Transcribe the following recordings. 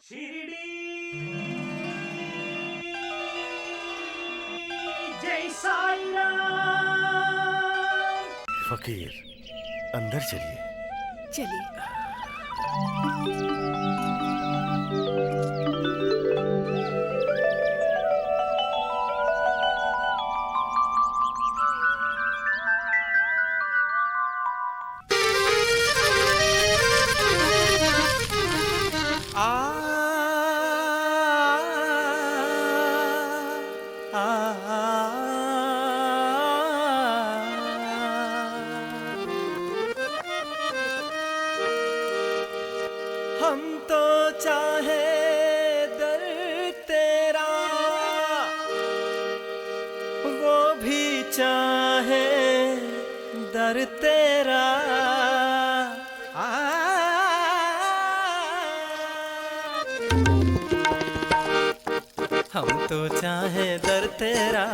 शिरडी जय साईं राम। फकीर अंदर चलिए। चलिए। हम तो चाहे दर तेरा,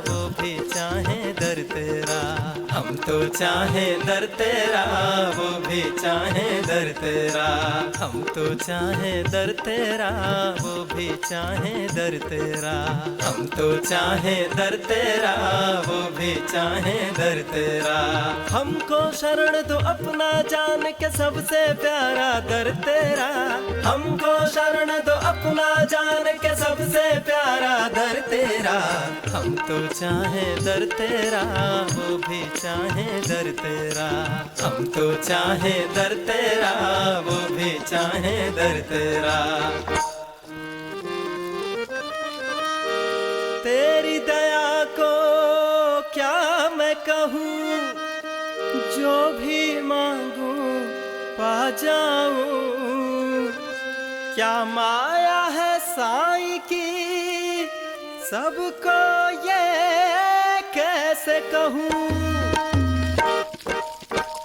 वो भी चाहे दर तेरा। हम तो चाहे दर तेरा, वो भी चाहे दर तेरा। हम तो चाहे दर तेरा, वो भी चाहे दर तेरा। हम तो चाहे दर तेरा, वो भी चाहे दर तेरा। हम तो चाहे दर तेरा, वो भी चाहे दर तेरा। हमको शरण दो अपना जान के सबसे प्यारा दर तेरा। हमको शरण दो अपना जान के सबसे प्यारा दर तेरा। हम तो चाहे दर तेरा, वो भी चाहे दर तेरा। हम तो चाहे दर तेरा, वो भी चाहे दर तेरा। तेरी दया को क्या मैं कहूँ, जो भी मांगूं पा जाऊं। क्या माया है साईं की, सबको ये कैसे कहूँ।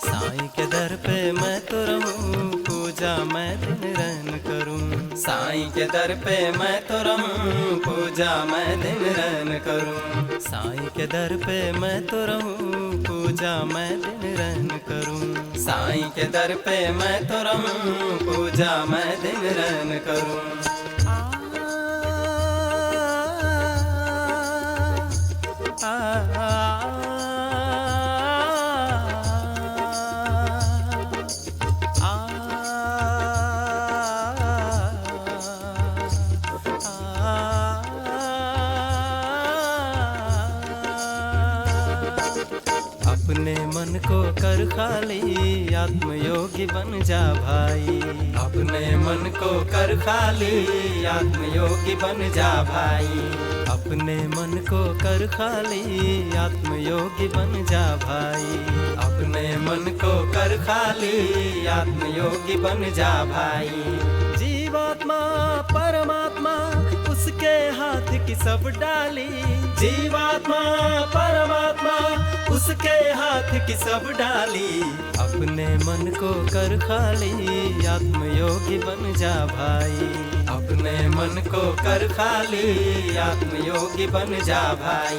साईं के दर पे मैं तो रहूं, पूजा मैं दिन रहन करूं। साईं के दर पे मैं तो रहूं, पूजा मैं दिन रहन करूं। साईं के दर पे मैं तो रहूं, पूजा मैं दिन रहन करूं। साईं के दर पे मैं तो रहूं, पूजा मैं दिन रहन करूं। अपने मन को कर खाली, आत्मयोगी बन जा भाई। अपने मन को कर खाली, आत्मयोगी बन जा भाई। अपने मन को कर खाली, आत्मयोगी बन जा भाई। अपने मन को कर खाली, आत्मयोगी बन जा भाई। जीवात्मा परमात्मा उसके हाथ की सब डाली। जीवात्मा परमात्मा उसके हाथ की सब डाली। अपने मन को कर खाली, आत्मयोगी बन जा भाई। अपने मन को कर खाली, आत्मयोगी बन जा भाई।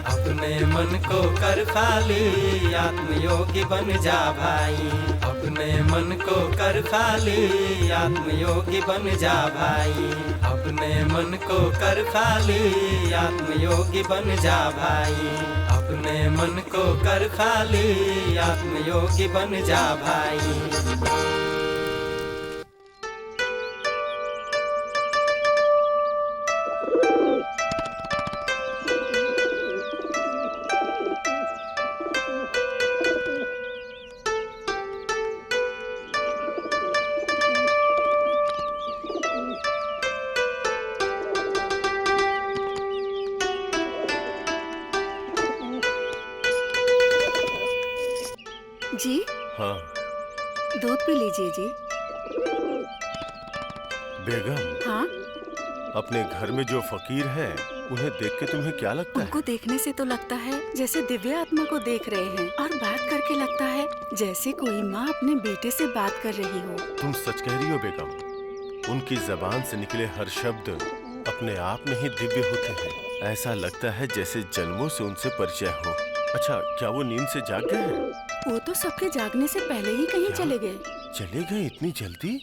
अपने मन को कर खाली, आत्मयोगी बन जा भाई। अपने मन को कर खाली, आत्मयोगी बन जा भाई। अपने मन को कर खाली, आत्मयोगी बन जा भाई। अपने मन को कर खाली, आत्मयोगी बन जा भाई। जी हाँ दूध पी लीजिए जी। बेगम, हाँ, अपने घर में जो फकीर है उन्हें देख के तुम्हें क्या लगता उनको है? देखने से तो लगता है जैसे दिव्य आत्मा को देख रहे हैं, और बात करके लगता है जैसे कोई माँ अपने बेटे से बात कर रही हो। तुम सच कह रही हो बेगम। उनकी जबान से निकले हर शब्द अपने आप में ही दिव्य होते हैं। ऐसा लगता है जैसे जन्मों से उनसे परिचय हो। अच्छा, क्या वो नींद से जाग गए हैं? वो तो सबके जागने से पहले ही कहीं क्या? चले गए। चले गए इतनी जल्दी?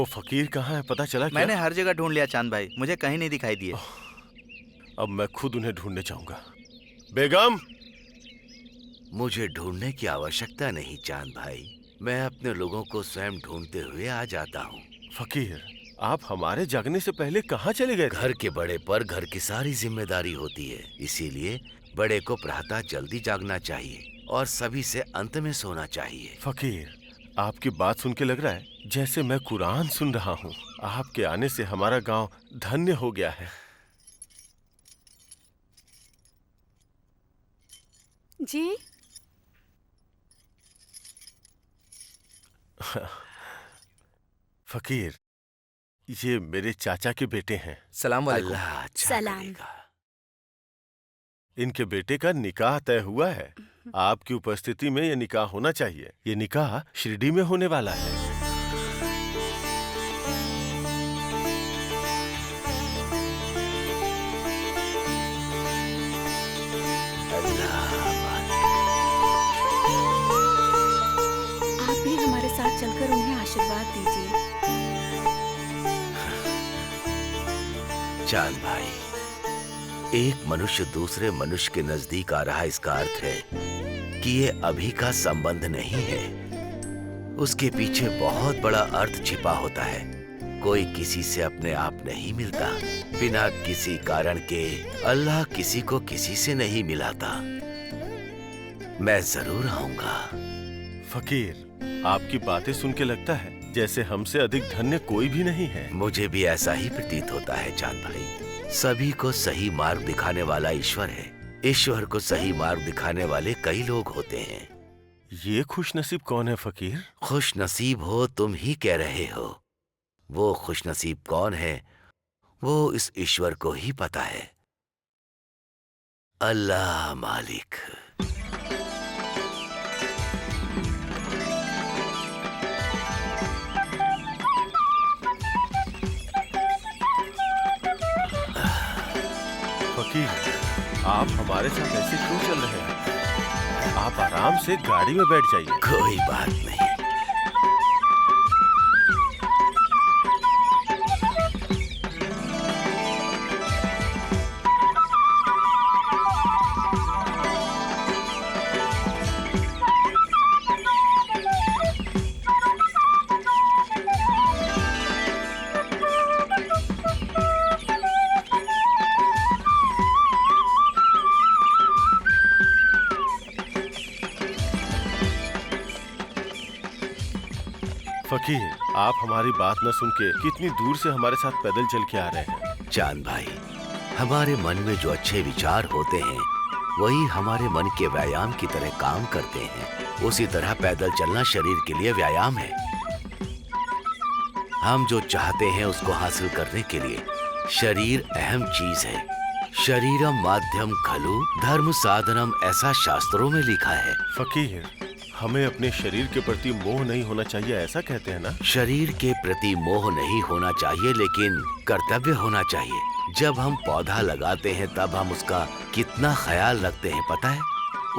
वो फकीर कहाँ है, पता चला क्या? मैंने हर जगह ढूंढ लिया चांद भाई, मुझे कहीं नहीं दिखाई दिए। अब मैं खुद उन्हें ढूंढने जाऊंगा। बेगम! मुझे ढूंढने की आवश्यकता नहीं चांद भाई, मैं अपने लोगों को स्वयं ढूंढते हुए आ जाता हूँ। फकीर, आप हमारे जागने से पहले कहाँ चले गए थे? घर के बड़े पर घर की सारी जिम्मेदारी होती है, इसीलिए बड़े को प्रातः जल्दी जागना चाहिए और सभी से अंत में सोना चाहिए। फकीर, आपकी बात सुन के लग रहा है जैसे मैं कुरान सुन रहा हूँ। आपके आने से हमारा गांव धन्य हो गया है। जी फकीर, ये मेरे चाचा के बेटे हैं। सलाम वालेकुम। अल्लाह अच्छा सलाम। करेगा। इनके बेटे का निकाह तय हुआ है। आपकी उपस्थिति में ये निकाह होना चाहिए। ये निकाह शिरडी में होने वाला है। आप भी हमारे साथ चलकर उन्हें आशीर्वाद दीजिए। चांद भाई, एक मनुष्य दूसरे मनुष्य के नजदीक आ रहा, इसका अर्थ है कि ये अभी का संबंध नहीं है, उसके पीछे बहुत बड़ा अर्थ छिपा होता है। कोई किसी से अपने आप नहीं मिलता, बिना किसी कारण के अल्लाह किसी को किसी से नहीं मिलाता। मैं जरूर आऊंगा। फकीर, आपकी बातें सुन के लगता है जैसे हमसे अधिक धन्य कोई भी नहीं है। मुझे भी ऐसा ही प्रतीत होता है चांद भाई। सभी को सही मार्ग दिखाने वाला ईश्वर है। ईश्वर को सही मार्ग दिखाने वाले कई लोग होते हैं। ये खुशनसीब कौन है फकीर? खुश नसीब हो तुम ही कह रहे हो। वो खुश नसीब कौन है वो इस ईश्वर को ही पता है। अल्लाह मालिक। फकीर, आप हमारे साथ ऐसे क्यों चल रहे हैं? आप आराम से गाड़ी में बैठ जाइए। कोई बात नहीं। फकीर, आप हमारी बात न सुन के कितनी दूर से हमारे साथ पैदल चल के आ रहे हैं। चांद भाई, हमारे मन में जो अच्छे विचार होते हैं वही हमारे मन के व्यायाम की तरह काम करते हैं। उसी तरह पैदल चलना शरीर के लिए व्यायाम है। हम जो चाहते हैं उसको हासिल करने के लिए शरीर अहम चीज है। शरीरम माध्यम खलु धर्म साधनम, ऐसा शास्त्रों में लिखा है। फकीर, हमें अपने शरीर के प्रति मोह नहीं होना चाहिए, ऐसा कहते हैं ना? शरीर के प्रति मोह नहीं होना चाहिए, लेकिन कर्तव्य होना चाहिए। जब हम पौधा लगाते हैं तब हम उसका कितना ख्याल रखते हैं पता है?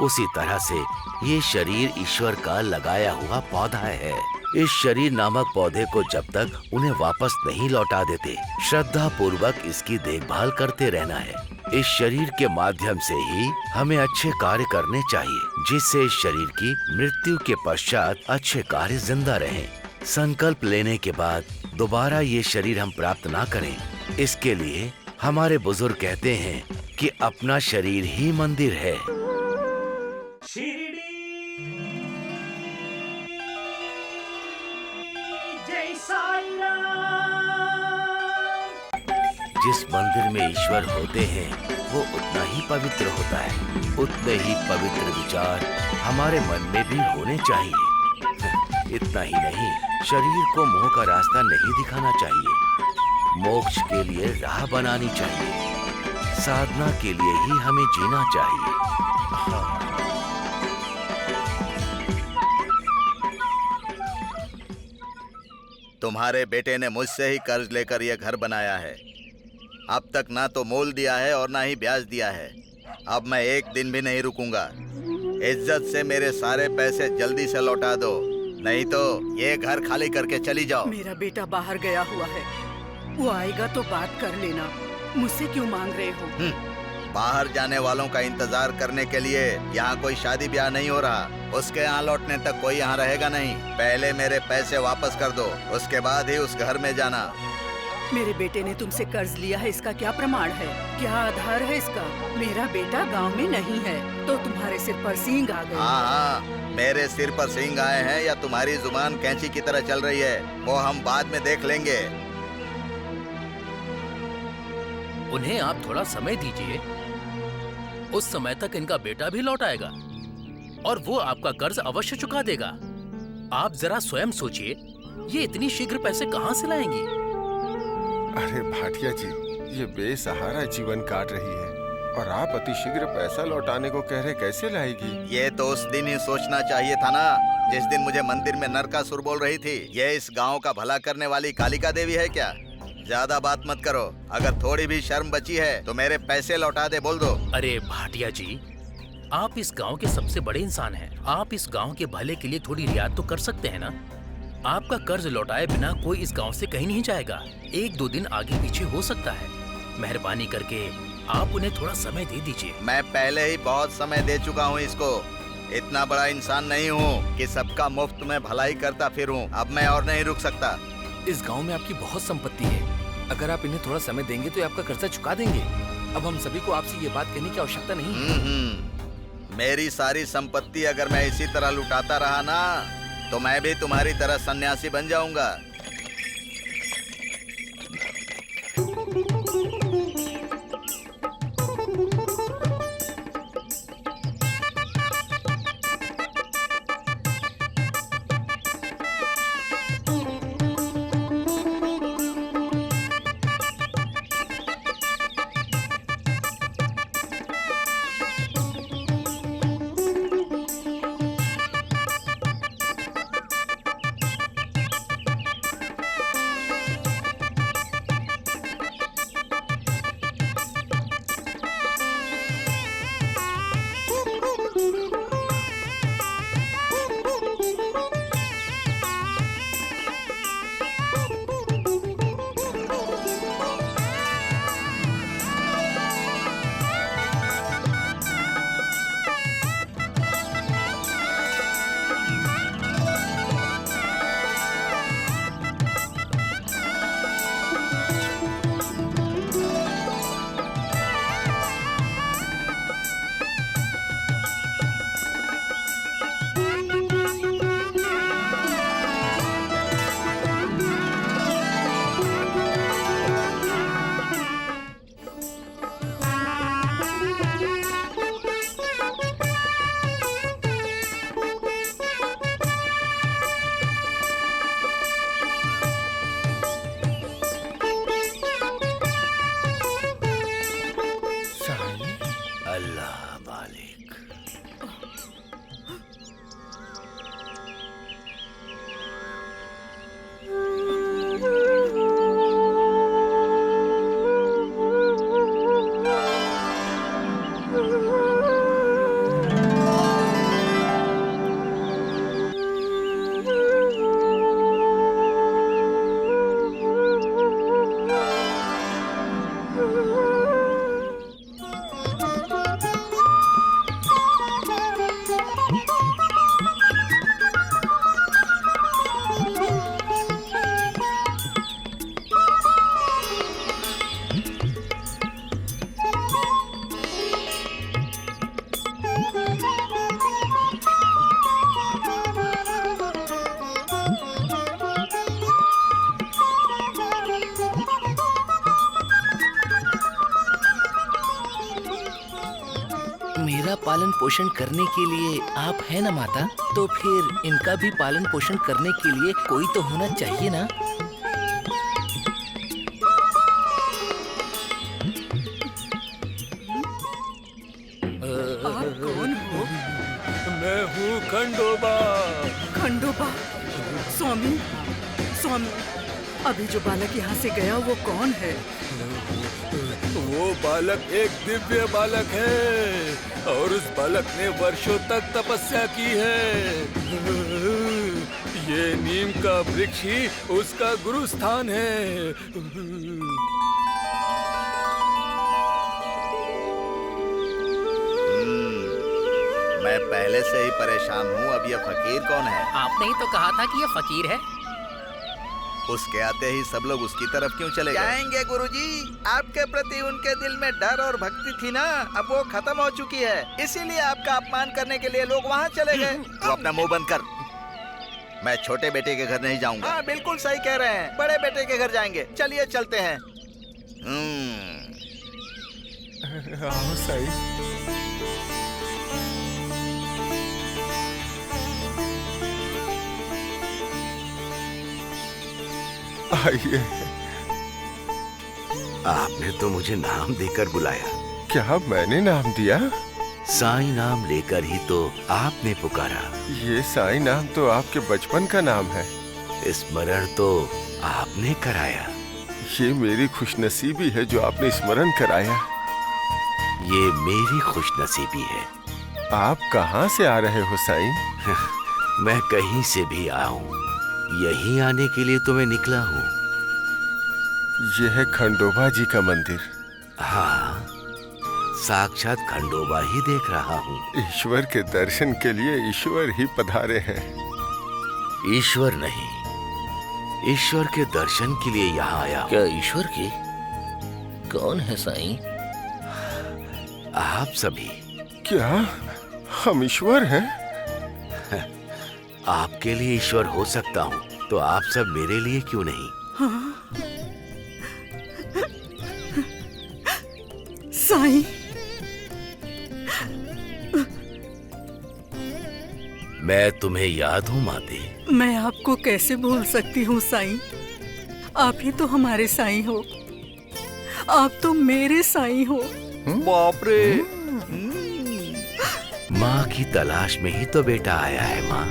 उसी तरह से ये शरीर ईश्वर का लगाया हुआ पौधा है। इस शरीर नामक पौधे को जब तक उन्हें वापस नहीं लौटा देते, श्रद्धा पूर्वक इसकी देखभाल करते रहना है। इस शरीर के माध्यम से ही हमें अच्छे कार्य करने चाहिए, जिससे इस शरीर की मृत्यु के पश्चात अच्छे कार्य जिंदा रहें। संकल्प लेने के बाद दोबारा ये शरीर हम प्राप्त ना करें, इसके लिए हमारे बुजुर्ग कहते हैं कि अपना शरीर ही मंदिर है। जिस मंदिर में ईश्वर होते हैं वो उतना ही पवित्र होता है। उतने ही पवित्र विचार हमारे मन में भी होने चाहिए। इतना ही नहीं, शरीर को मोह का रास्ता नहीं दिखाना चाहिए। मोक्ष के लिए राह बनानी चाहिए। साधना के लिए ही हमें जीना चाहिए। तुम्हारे बेटे ने मुझसे ही कर्ज लेकर यह घर बनाया है। अब तक ना तो मोल दिया है और ना ही ब्याज दिया है। अब मैं एक दिन भी नहीं रुकूंगा। इज्जत से मेरे सारे पैसे जल्दी से लौटा दो। नहीं तो ये घर खाली करके चली जाओ। मेरा बेटा बाहर गया हुआ है, वो आएगा तो बात कर लेना। मुझसे क्यों मांग रहे हो? बाहर जाने वालों का इंतजार करने के लिए यहाँ कोई शादी ब्याह नहीं हो रहा। उसके यहाँ लौटने तक कोई यहाँ रहेगा नहीं। पहले मेरे पैसे वापस कर दो, उसके बाद ही उस घर में जाना। मेरे बेटे ने तुमसे कर्ज लिया है, इसका क्या प्रमाण है? क्या आधार है इसका? मेरा बेटा गांव में नहीं है तो तुम्हारे सिर पर सींग आ गए। हाँ, मेरे सिर पर सींग आए हैं या तुम्हारी जुबान कैंची की तरह चल रही है, वो हम बाद में देख लेंगे। उन्हें आप थोड़ा समय दीजिए, उस समय तक इनका बेटा भी लौट आएगा और वो आपका कर्ज अवश्य चुका देगा। आप जरा स्वयं सोचिए, ये इतनी शीघ्र पैसे कहाँ से लाएंगी? अरे भाटिया जी, ये बेसहारा जीवन काट रही है और आप अतिशीघ्र पैसा लौटाने को कह रहे, कैसे लाएगी? ये तो उस दिन ही सोचना चाहिए था ना, जिस दिन मुझे मंदिर में नरकासुर बोल रही थी। ये इस गांव का भला करने वाली कालिका देवी है क्या? ज्यादा बात मत करो, अगर थोड़ी भी शर्म बची है तो मेरे पैसे लौटा दे, बोल दो। अरे भाटिया जी, आप इस गांव के सबसे बड़े इंसान हैं। आप इस गांव के भले के लिए थोड़ी रियायत तो कर सकते हैं ना। आपका कर्ज लौटाए बिना कोई इस गांव से कहीं नहीं जाएगा। 1-2 दिन आगे पीछे हो सकता है। मेहरबानी करके आप उन्हें थोड़ा समय दे दीजिए। मैं पहले ही बहुत समय दे चुका हूँ इसको। इतना बड़ा इंसान नहीं हूँ कि सबका मुफ्त में भलाई करता फिरूं। अब मैं और नहीं रुक सकता। इस गांव में आपकी बहुत संपत्ति है, अगर आप इन्हें थोड़ा समय देंगे तो ये आपका कर्जा चुका देंगे। अब हम सभी को आपसे ये बात कहने की आवश्यकता नहीं है। मेरी सारी संपत्ति अगर मैं इसी तरह लुटाता रहा ना, तो मैं भी तुम्हारी तरह सन्यासी बन जाऊंगा। मेरा पालन पोषण करने के लिए आप है ना माता, तो फिर इनका भी पालन पोषण करने के लिए कोई तो होना चाहिए ना। आप कौन हो? मैं हूँ खंडोबा। खंडोबा? स्वामी, स्वामी, अभी जो बालक यहाँ से गया वो कौन है? वो बालक एक दिव्य बालक है और उस बालक ने वर्षों तक तपस्या की है। ये नीम का वृक्ष ही उसका गुरु स्थान है। मैं पहले से ही परेशान हूँ। अब ये फकीर कौन है? आपने ही तो कहा था कि ये फकीर है। उसके आते ही सब लोग उसकी तरफ क्यों चले गए? जाएंगे गुरुजी। आपके प्रति उनके दिल में डर और भक्ति थी ना, अब वो खत्म हो चुकी है, इसीलिए आपका अपमान करने के लिए लोग वहाँ चले गए। तू अपना मुंह बंद कर। मैं छोटे बेटे के घर नहीं जाऊंगा। हाँ बिल्कुल सही कह रहे हैं, बड़े बेटे के घर जाएंगे। चलिए चलते हैं। आओ साईं। आइए। आपने तो मुझे नाम देकर बुलाया। क्या मैंने नाम दिया? साईं नाम लेकर ही तो आपने पुकारा। ये साईं नाम तो आपके बचपन का नाम है। स्मरण तो आपने कराया। ये मेरी खुशनसीबी है जो आपने स्मरण कराया। ये मेरी खुशनसीबी है। आप कहाँ से आ रहे हो साईं? मैं कहीं से भी आऊं, यहीं आने के लिए तो मैं निकला हूँ। यह है खंडोबा जी का मंदिर। हाँ, साक्षात खंडोबा ही देख रहा हूँ। ईश्वर के दर्शन के लिए ईश्वर ही पधारे हैं। ईश्वर नहीं, ईश्वर के दर्शन के लिए यहाँ आया हूँ। क्या ईश्वर की? कौन है साईं? आप सभी। क्या हम ईश्वर हैं? आपके लिए ईश्वर हो सकता हूँ, तो आप सब मेरे लिए क्यों नहीं? साईं, मैं तुम्हें याद हूँ माते। मैं आपको कैसे भूल सकती हूँ साईं? आप ही तो हमारे साईं हो। आप तो मेरे साईं हो। बाप रे। माँ की तलाश में ही तो बेटा आया है माँ।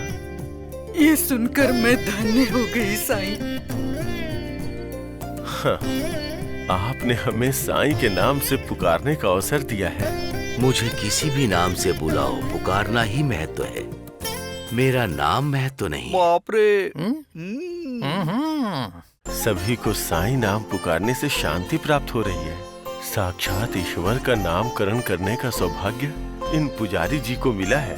ये सुनकर मैं धन्य हो गई साईं। हाँ, आपने हमें साईं के नाम से पुकारने का अवसर दिया है। मुझे किसी भी नाम से बुलाओ, पुकारना ही महत्व है। मेरा नाम महत्व नहीं। बाप रे। सभी को साईं नाम पुकारने से शांति प्राप्त हो रही है। साक्षात ईश्वर का नामकरण करने का सौभाग्य इन पुजारी जी को मिला है।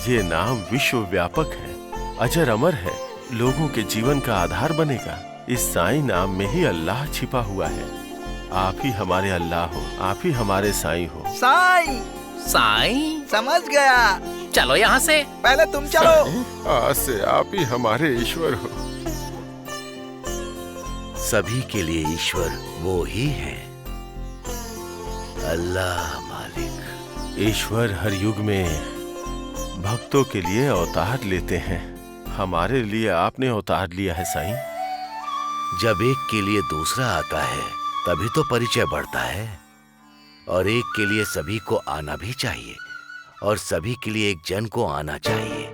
ये नाम विश्व व्यापक है, अजर अमर है, लोगों के जीवन का आधार बनेगा। इस साईं नाम में ही अल्लाह छिपा हुआ है। आप ही हमारे अल्लाह हो, आप ही हमारे साईं हो। साईं। साईं? समझ गया। चलो यहाँ से। पहले तुम चलो। आज से आप ही हमारे ईश्वर हो। सभी के लिए ईश्वर वो ही है, अल्लाह मालिक। ईश्वर हर युग में भक्तों के लिए अवतार लेते हैं। हमारे लिए आपने अवतार लिया है साईं। जब एक के लिए दूसरा आता है तभी तो परिचय बढ़ता है, और एक के लिए सभी को आना भी चाहिए, और सभी के लिए एक जन को आना चाहिए।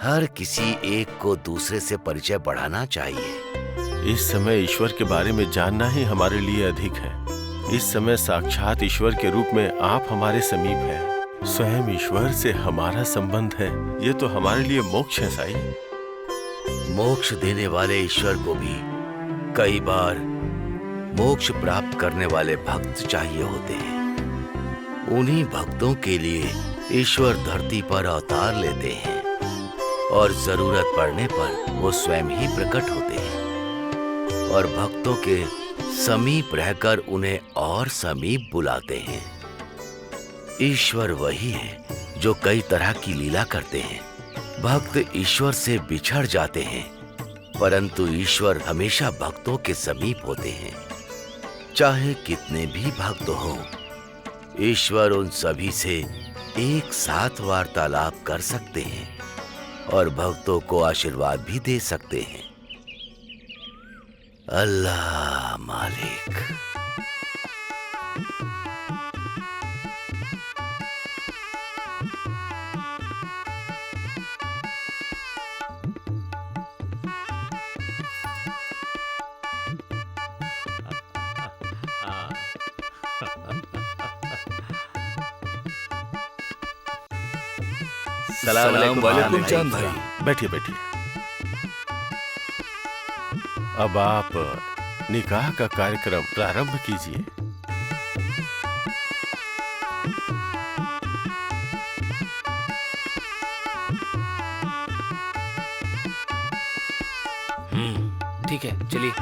हर किसी एक को दूसरे से परिचय बढ़ाना चाहिए। इस समय ईश्वर के बारे में जानना ही हमारे लिए अधिक है। इस समय साक्षात ईश्वर के रूप में आप हमारे समीप हैं। स्वयं ईश्वर से हमारा संबंध है। ये तो हमारे लिए मोक्ष है साईं। मोक्ष देने वाले ईश्वर को भी कई बार मोक्ष प्राप्त करने वाले भक्त चाहिए होते हैं। उन्हीं भक्तों के लिए ईश्वर धरती पर अवतार लेते हैं, और जरूरत पड़ने पर वो स्वयं ही प्रकट होते हैं, और भक्तों के समीप रहकर उन्हें और समीप बुलाते हैं। ईश्वर वही है जो कई तरह की लीला करते हैं। भक्त ईश्वर से बिछड़ जाते हैं, परंतु ईश्वर हमेशा भक्तों के समीप होते हैं। चाहे कितने भी भक्त हों, ईश्वर उन सभी से एक साथ वार्तालाप कर सकते हैं और भक्तों को आशीर्वाद भी दे सकते हैं। अल्लाह मालिक। सलाम वालेकुम चांद भाई। बैठिए बैठिए। अब आप निकाह का कार्यक्रम प्रारंभ कीजिए। ठीक है, चलिए।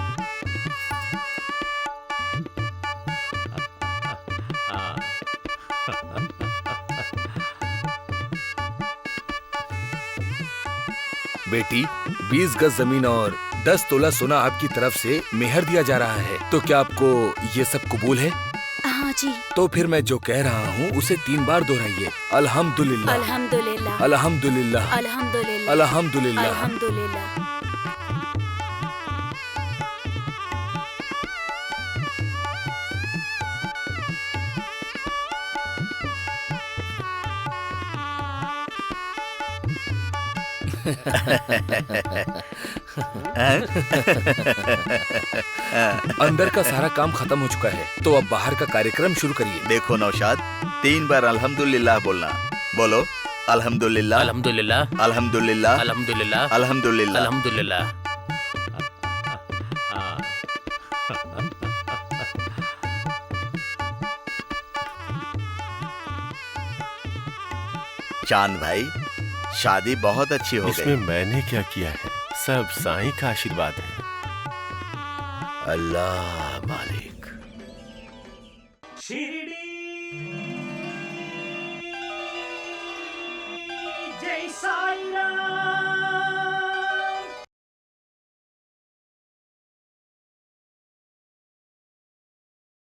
बेटी, 20 गज जमीन और 10 तोला सोना आपकी तरफ से मेहर दिया जा रहा है, तो क्या आपको ये सब कबूल है? हाँ जी। तो फिर मैं जो कह रहा हूँ उसे 3 बार दोहराइए। अल्हम्दुलिल्लाह, अल्हम्दुलिल्लाह, अल्हम्दुलिल्लाह, अल्हम्दुलिल्लाह, अल्हम्दुलिल्लाह। अल्हम्दुलिल्लाह। अंदर का सारा काम खत्म हो चुका है, तो अब बाहर का कार्यक्रम शुरू करिए। देखो नौशाद, 3 बार अल्हम्दुलिल्लाह बोलना। बोलो अल्हम्दुलिल्लाह, अल्हम्दुलिल्लाह, अल्हम्दुलिल्लाह, अल्हम्दुलिल्लाह, अल्हम्दुलिल्लाह। अल्हम्दुलिल्लाह। चांद भाई, शादी बहुत अच्छी हो इसमें गई। मैंने क्या किया है, सब साईं का आशीर्वाद है। अल्लाह मालिक।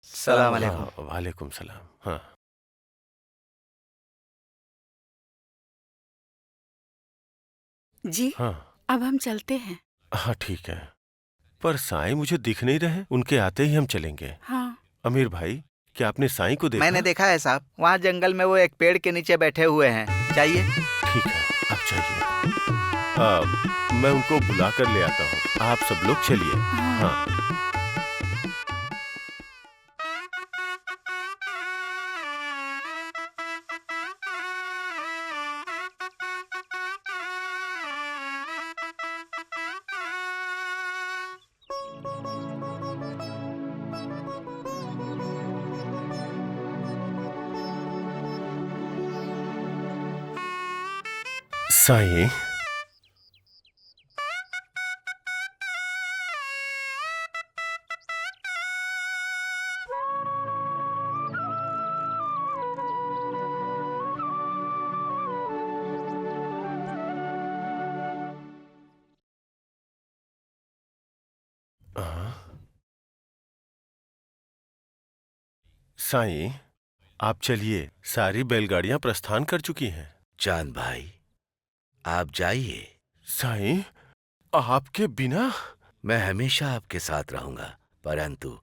सलाम अलैकुम। हाँ, वालेकुम सलाम। हाँ, जी, हाँ, अब हम चलते हैं। हाँ, ठीक है। पर साईं मुझे दिख नहीं रहे, उनके आते ही हम चलेंगे। हाँ। अमीर भाई, क्या आपने साईं को देखा? मैंने देखा है साहब, वहाँ जंगल में वो एक पेड़ के नीचे बैठे हुए हैं। चाहिए? ठीक है, आप चाहिए। मैं उनको बुला कर ले आता हूँ, आप सब लोग चलिए। हाँ, साईं, साईं, आप चलिए, सारी बैलगाड़ियां प्रस्थान कर चुकी हैं। चांद भाई, आप जाइए। साईं, आपके बिना? मैं हमेशा आपके साथ रहूंगा, परंतु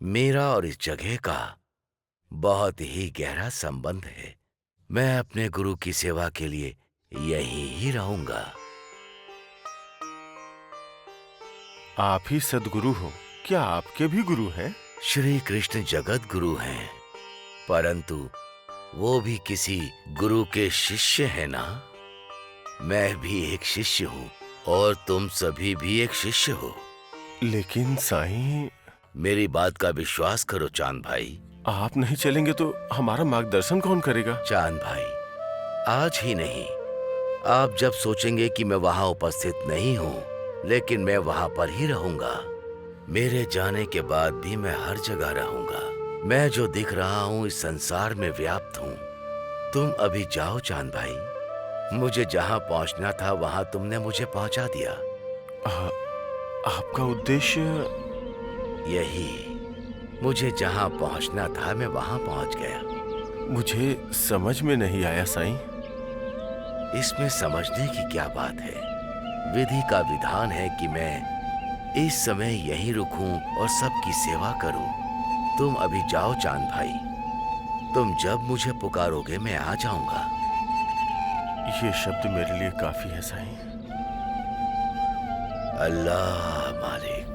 मेरा और इस जगह का बहुत ही गहरा संबंध है। मैं अपने गुरु की सेवा के लिए यहीं ही रहूंगा। आप ही सदगुरु हो, क्या आपके भी गुरु हैं? श्री कृष्ण जगत गुरु हैं, परंतु वो भी किसी गुरु के शिष्य हैं ना। मैं भी एक शिष्य हूँ और तुम सभी भी एक शिष्य हो। लेकिन साईं, मेरी बात का विश्वास करो चांद भाई। आप नहीं चलेंगे तो हमारा मार्गदर्शन कौन करेगा? चांद भाई, आज ही नहीं, आप जब सोचेंगे कि मैं वहां उपस्थित नहीं हूँ, लेकिन मैं वहां पर ही रहूंगा। मेरे जाने के बाद भी मैं हर जगह रहूंगा। मैं जो दिख रहा हूँ इस संसार में व्याप्त हूँ। तुम अभी जाओ चांद भाई, मुझे जहाँ पहुँचना था वहाँ तुमने मुझे पहुँचा दिया। आपका उद्देश्य? यही, मुझे जहाँ पहुँचना था मैं वहाँ पहुँच गया। मुझे समझ में नहीं आया साईं। इसमें समझने की क्या बात है? विधि का विधान है कि मैं इस समय यहीं रुकूं और सबकी सेवा करूं। तुम अभी जाओ चांद भाई, तुम जब मुझे पुकारोगे मैं आ जाऊंगा। ये शब्द मेरे लिए काफी है साईं। अल्लाह मालिक।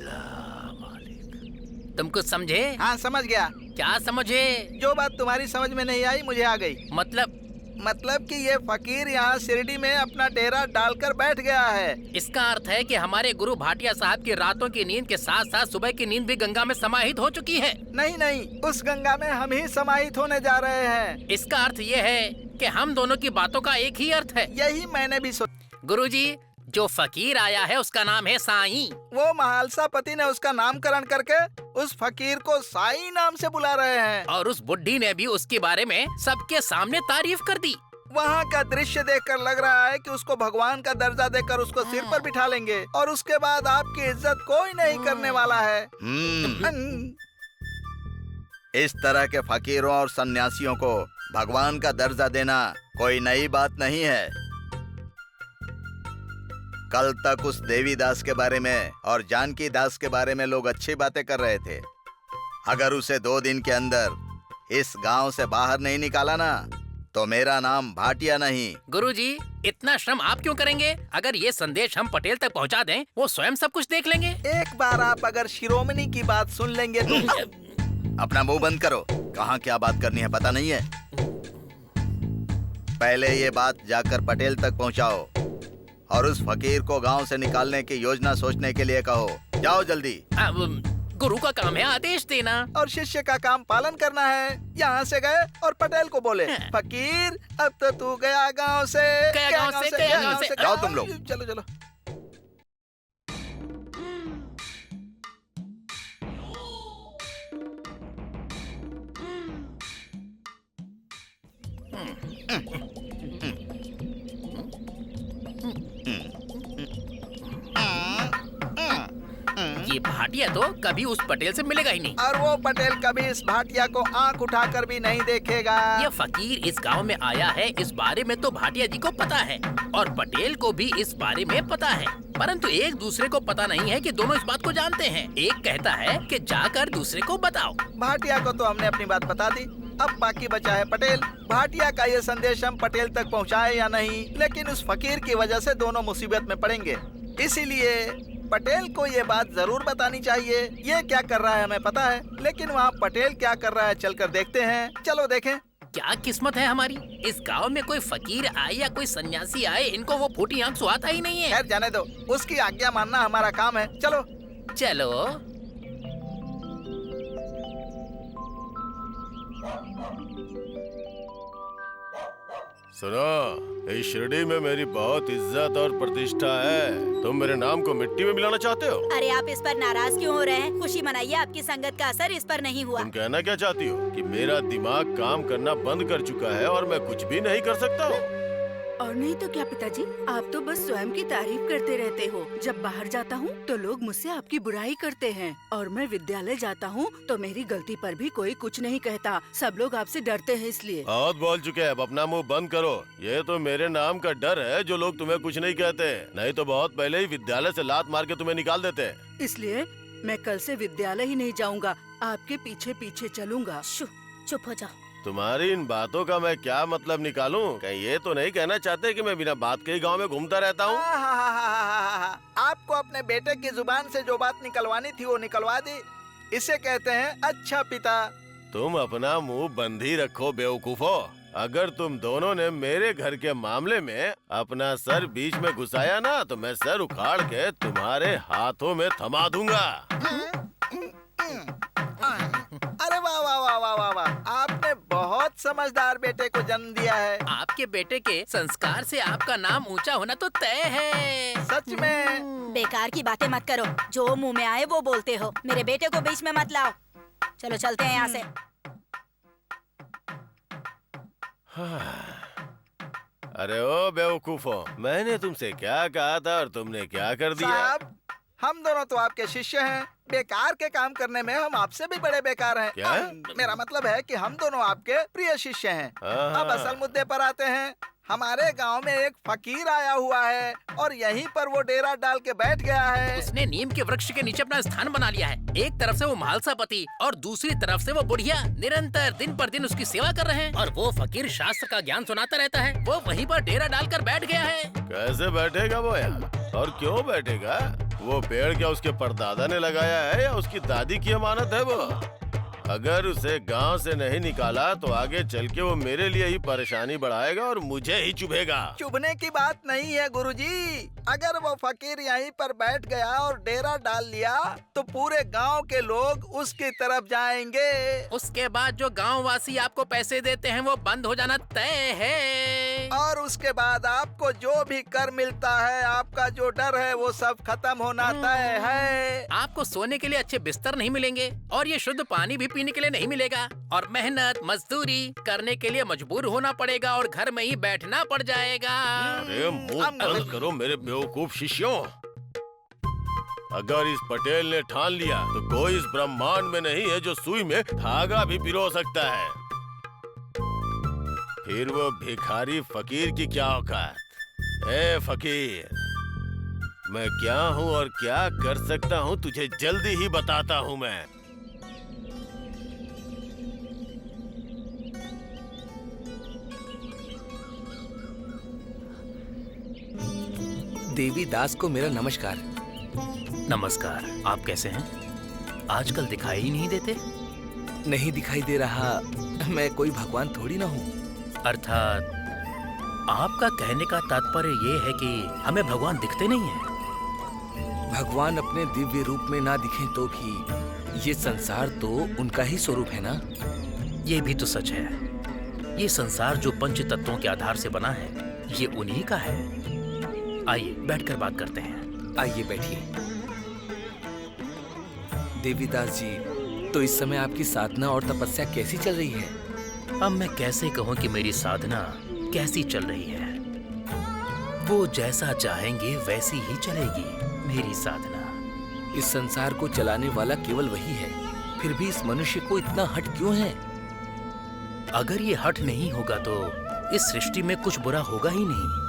अल्लाह मालिक। तुम कुछ समझे? हाँ समझ गया। क्या समझे? जो बात तुम्हारी समझ में नहीं आई मुझे आ गई। मतलब कि ये फकीर यहाँ शिरडी में अपना डेरा डालकर बैठ गया है। इसका अर्थ है कि हमारे गुरु भाटिया साहब की रातों की नींद के साथ साथ सुबह की नींद भी गंगा में समाहित हो चुकी है। नहीं, उस गंगा में हम ही समाहित होने जा रहे हैं। इसका अर्थ ये है कि हम दोनों की बातों का एक ही अर्थ है। यही मैंने भी गुरुजी, जो फकीर आया है उसका नाम है साईं। वो महालसा पति ने उसका नामकरण करके उस फकीर को साईं नाम से बुला रहे हैं। और उस बुड्ढी ने भी उसके बारे में सबके सामने तारीफ कर दी। वहाँ का दृश्य देखकर लग रहा है कि उसको भगवान का दर्जा देकर उसको सिर पर बिठा लेंगे और उसके बाद आपकी इज्जत कोई नहीं करने वाला है। इस तरह के फकीरों और सन्यासियों को भगवान का दर्जा देना कोई नई बात नहीं है। कल तक उस देवी दास के बारे में और जानकी दास के बारे में लोग अच्छी बातें कर रहे थे। अगर उसे 2 दिन के अंदर इस गांव से बाहर नहीं निकाला ना तो मेरा नाम भाटिया नहीं। गुरुजी, इतना श्रम आप क्यों करेंगे? अगर ये संदेश हम पटेल तक पहुंचा दें, वो स्वयं सब कुछ देख लेंगे। एक बार आप अगर शिरोमणि की बात सुन लेंगे तो अपना मुंह बंद करो। कहाँ क्या बात करनी है पता नहीं है। पहले ये बात जाकर पटेल तक पहुंचाओ और उस फकीर को गांव से निकालने की योजना सोचने के लिए कहो। जाओ जल्दी। गुरु का काम है आदेश देना और शिष्य का काम पालन करना है। यहाँ से गए और पटेल को बोले, फकीर अब तो तू गया गांव से। जाओ तुम लोग। चलो। ये भाटिया तो कभी उस पटेल से मिलेगा ही नहीं। और वो पटेल कभी इस भाटिया को आंख उठाकर भी नहीं देखेगा। ये फकीर इस गांव में आया है, इस बारे में तो भाटिया जी को पता है और पटेल को भी इस बारे में पता है, परंतु एक दूसरे को पता नहीं है कि दोनों इस बात को जानते हैं। एक कहता है कि जाकर दूसरे को बताओ। भाटिया को तो हमने अपनी बात बता दी, अब बाकी बचा है पटेल। भाटिया का ये संदेश हम पटेल तक पहुँचाए या नहीं, लेकिन उस फकीर की वजह से दोनों मुसीबत में पड़ेंगे। इसीलिए पटेल को ये बात जरूर बतानी चाहिए। ये क्या कर रहा है हमें पता है, लेकिन वहाँ पटेल क्या कर रहा है चलकर देखते हैं। चलो देखें। क्या किस्मत है हमारी, इस गांव में कोई फकीर आए या कोई सन्यासी आए, इनको वो फूटी आंख सुहाता ही नहीं है। खैर जाने दो, उसकी आज्ञा मानना हमारा काम है। चलो। सुनो, इस शिरडी में मेरी बहुत इज्जत और प्रतिष्ठा है। तुम मेरे नाम को मिट्टी में मिलाना चाहते हो? अरे आप इस पर नाराज क्यों हो रहे हैं? खुशी मनाइए, आपकी संगत का असर इस पर नहीं हुआ। तुम कहना क्या चाहती हो कि मेरा दिमाग काम करना बंद कर चुका है और मैं कुछ भी नहीं कर सकता हूँ? और नहीं तो क्या पिताजी, आप तो बस स्वयं की तारीफ करते रहते हो। जब बाहर जाता हूँ तो लोग मुझसे आपकी बुराई करते हैं और मैं विद्यालय जाता हूँ तो मेरी गलती पर भी कोई कुछ नहीं कहता। सब लोग आपसे डरते हैं इसलिए। बहुत बोल चुके हैं, अब अपना मुंह बंद करो। ये तो मेरे नाम का डर है जो लोग तुम्हें कुछ नहीं कहते, नहीं तो बहुत पहले ही विद्यालय से लात मार के तुम्हें निकाल देते। इसलिए मैं कल से विद्यालय ही नहीं जाऊँगा, आपके पीछे पीछे चलूंगा। चुप हो जाओ। तुम्हारी इन बातों का मैं क्या मतलब निकालूं? कहीं ये तो नहीं कहना चाहते कि मैं बिना बात के ही गांव में घूमता रहता हूँ? आपको अपने बेटे की जुबान से जो बात निकलवानी थी वो निकलवा दी। इसे कहते हैं अच्छा पिता। तुम अपना मुंह बंद ही रखो बेवकूफो। अगर तुम दोनों ने मेरे घर के मामले में अपना सर बीच में घुसाया ना तो मैं सर उखाड़ के तुम्हारे हाथों में थमा दूंगा। अरे वाह वाह वाह वाह वाह वाह, आपने बहुत समझदार बेटे को जन्म दिया है। आपके बेटे के संस्कार से आपका नाम ऊंचा होना तो तय है। सच में। बेकार की बातें मत करो, जो मुंह में आए वो बोलते हो। मेरे बेटे को बीच में मत लाओ। चलो चलते हैं यहाँ से। अरे ओ बेवकूफो, मैंने तुमसे क्या कहा था और तुमने क्या कर दिया? साहब, हम दोनों तो आपके शिष्य हैं। बेकार के काम करने में हम आपसे भी बड़े बेकार हैं। क्या? मेरा मतलब है कि हम दोनों आपके प्रिय शिष्य हैं। अब असल मुद्दे पर आते हैं। हमारे गांव में एक फकीर आया हुआ है और यहीं पर वो डेरा डाल के बैठ गया है। उसने नीम के वृक्ष के नीचे अपना स्थान बना लिया है। एक तरफ से वो महालसा पति और दूसरी तरफ से वो बुढ़िया निरंतर दिन पर दिन उसकी सेवा कर रहे हैं और वो फकीर शास्त्र का ज्ञान सुनाता रहता है। वो वहीं पर डेरा डालकर बैठ गया है। कैसे बैठेगा वो यहाँ और क्यों बैठेगा? वो पेड़ क्या उसके परदादा ने लगाया है या उसकी दादी की अमानत है वो? अगर उसे गांव से नहीं निकाला तो आगे चल के वो मेरे लिए ही परेशानी बढ़ाएगा और मुझे ही चुभेगा। चुभने की बात नहीं है गुरुजी। अगर वो फकीर यहीं पर बैठ गया और डेरा डाल लिया तो पूरे गांव के लोग उसकी तरफ जाएंगे। उसके बाद जो गांव वासी आपको पैसे देते हैं वो बंद हो जाना तय है। और उसके बाद आपको जो भी कर मिलता है, आपका जो डर है वो सब खत्म होना तय है। आपको सोने के लिए अच्छे बिस्तर नहीं मिलेंगे और ये शुद्ध पानी भी पीने के लिए नहीं मिलेगा और मेहनत मजदूरी करने के लिए मजबूर होना पड़ेगा और घर में ही बैठना पड़ जाएगा। अरे मुंह बंद करो मेरे बेवकूफ शिष्यों। अगर इस पटेल ने ठान लिया तो कोई इस ब्रह्मांड में नहीं है जो सुई में धागा भी पिरो सकता है। फिर वो भिखारी फकीर की क्या औकात। ए फकीर, मैं क्या हूँ और क्या कर सकता हूँ तुझे जल्दी ही बताता हूँ मैं। देवी दास को मेरा नमस्कार। नमस्कार। आप कैसे हैं? आजकल दिखाई ही नहीं देते। नहीं दिखाई दे रहा, मैं कोई भगवान थोड़ी ना हूँ। अर्थात आपका कहने का तात्पर्य ये है कि हमें भगवान दिखते नहीं हैं। भगवान अपने दिव्य रूप में ना दिखें तो भी ये संसार तो उनका ही स्वरूप है ना। ये भी तो सच है। ये संसार जो पंच तत्वों के आधार से बना है ये उन्हीं का है। आइए बैठकर बात करते हैं। आइए बैठिए। देवीदास जी, तो इस समय आपकी साधना और तपस्या कैसी चल रही है? अब मैं कैसे कहूँ कि मेरी साधना कैसी चल रही है। वो जैसा चाहेंगे वैसी ही चलेगी मेरी साधना। इस संसार को चलाने वाला केवल वही है, फिर भी इस मनुष्य को इतना हट क्यों है? अगर ये हट नहीं होगा तो इस सृष्टि में कुछ बुरा होगा ही नहीं।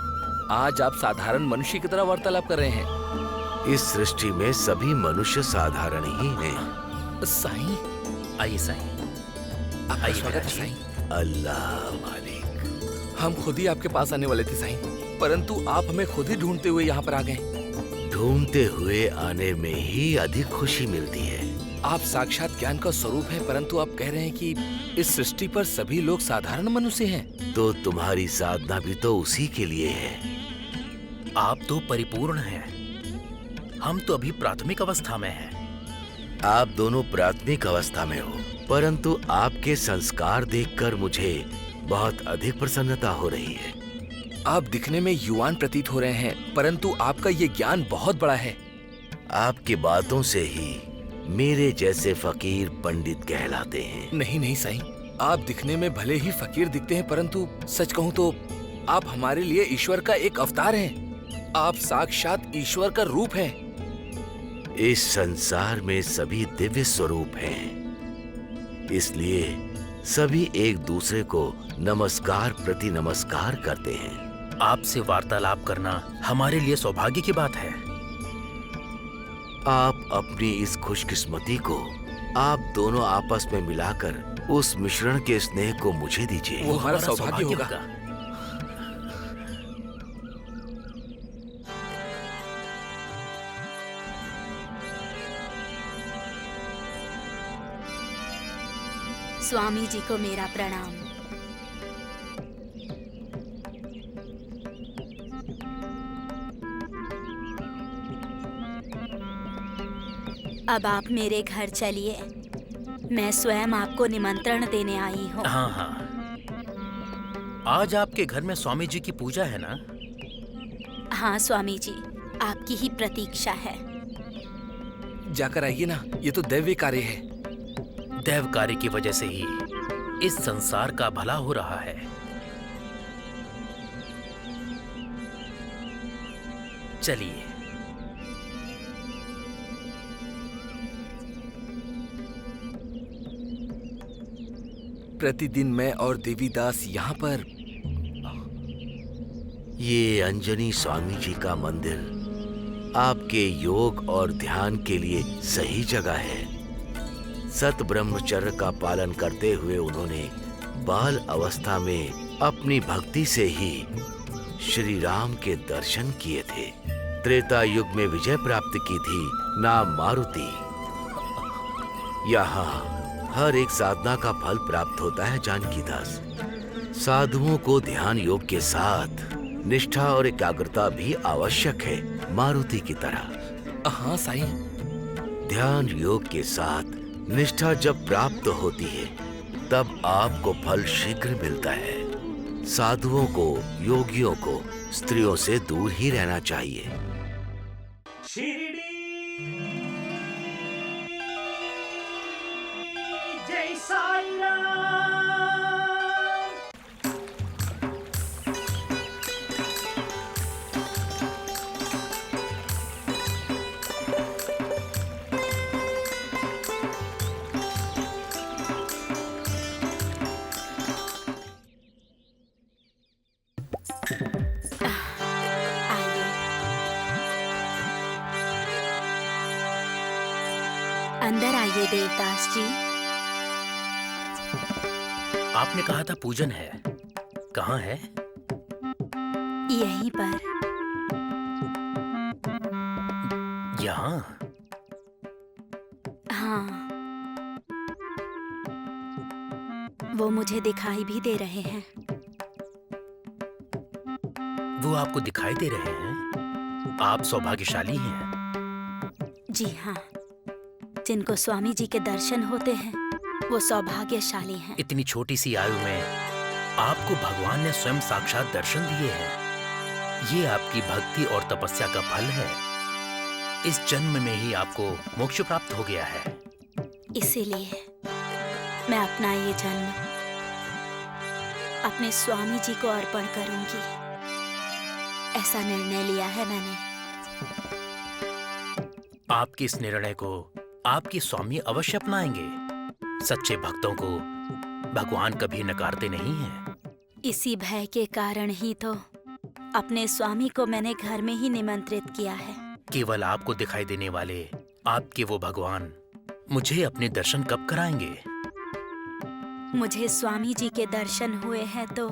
आज आप साधारण मनुष्य की तरह वार्तालाप कर रहे हैं। इस सृष्टि में सभी मनुष्य साधारण ही हैं। साईं, आइए साईं। आपका स्वागत है साईं। अल्लाह मालिक। हम खुद ही आपके पास आने वाले थे साईं, परंतु आप हमें खुद ही ढूंढते हुए यहाँ पर आ गए। ढूंढते हुए आने में ही अधिक खुशी मिलती है। आप साक्षात ज्ञान का स्वरूप हैं, परंतु आप कह रहे हैं कि इस सृष्टि पर सभी लोग साधारण मनुष्य हैं। तो तुम्हारी साधना भी तो उसी के लिए है। आप तो परिपूर्ण हैं, हम तो अभी प्राथमिक अवस्था में हैं। आप दोनों प्राथमिक अवस्था में हो, परंतु आपके संस्कार देखकर मुझे बहुत अधिक प्रसन्नता हो रही है। आप दिखने में युवान प्रतीत हो रहे हैं, परंतु आपका ये ज्ञान बहुत बड़ा है। आपकी बातों से ही मेरे जैसे फकीर पंडित कहलाते हैं। नहीं नहीं साईं, आप दिखने में भले ही फकीर दिखते हैं, परंतु सच कहूँ तो आप हमारे लिए ईश्वर का एक अवतार हैं। आप साक्षात ईश्वर का रूप हैं। इस संसार में सभी दिव्य स्वरूप हैं, इसलिए सभी एक दूसरे को नमस्कार प्रति नमस्कार करते हैं। आपसे वार्तालाप करना हमारे लिए सौभाग्य की बात है। आप अपनी इस खुशकिस्मती को आप दोनों आपस में मिलाकर उस मिश्रण के स्नेह को मुझे दीजिए। वो हमारा सौभाग्य होगा। स्वामी जी को मेरा प्रणाम। अब आप मेरे घर चलिए, मैं स्वयं आपको निमंत्रण देने आई हूँ। हाँ हाँ, आज आपके घर में स्वामी जी की पूजा है ना? हाँ स्वामी जी, आपकी ही प्रतीक्षा है। जाकर आइए ना, ये तो दैवीय कार्य है। दैव कार्य की वजह से ही इस संसार का भला हो रहा है। चलिए। प्रतिदिन मैं और देवीदास यहाँ पर। ये अंजनी स्वामी जी का मंदिर आपके योग और ध्यान के लिए सही जगह है। सत ब्रह्मचर्य का पालन करते हुए उन्होंने बाल अवस्था में अपनी भक्ति से ही श्री राम के दर्शन किए थे। त्रेता युग में विजय प्राप्त की थी, नाम मारुति। यहाँ हर एक साधना का फल प्राप्त होता है जानकी दास। साधुओं को ध्यान योग के साथ निष्ठा और एकाग्रता भी आवश्यक है, मारुति की तरह। हाँ साईं। ध्यान योग के साथ निष्ठा जब प्राप्त होती है तब आपको फल शीघ्र मिलता है। साधुओं को, योगियों को स्त्रियों से दूर ही रहना चाहिए। जय साईं राम। अंदर आइए देवदास जी। आपने कहा था पूजन है, कहाँ है? यहीं पर। यहाँ? हाँ, वो मुझे दिखाई भी दे रहे हैं। वो आपको दिखाई दे रहे हैं? आप सौभाग्यशाली हैं। जी हाँ, जिनको स्वामी जी के दर्शन होते हैं वो सौभाग्यशाली हैं। इतनी छोटी सी आयु में आपको भगवान ने स्वयं साक्षात दर्शन दिए हैं। ये आपकी भक्ति और तपस्या का फल है। इस जन्म में ही आपको मोक्ष प्राप्त हो गया है। इसीलिए मैं अपना ये जन्म अपने स्वामी जी को अर्पण करूंगी। ऐसा निर्णय लिया है मैंने। आपके इस निर्णय को आपके स्वामी अवश्य अपनाएंगे। सच्चे भक्तों को भगवान कभी नकारते नहीं हैं। इसी भय के कारण ही तो अपने स्वामी को मैंने घर में ही निमंत्रित किया है। केवल आपको दिखाई देने वाले आपके वो भगवान मुझे अपने दर्शन कब कराएंगे? मुझे स्वामी जी के दर्शन हुए हैं तो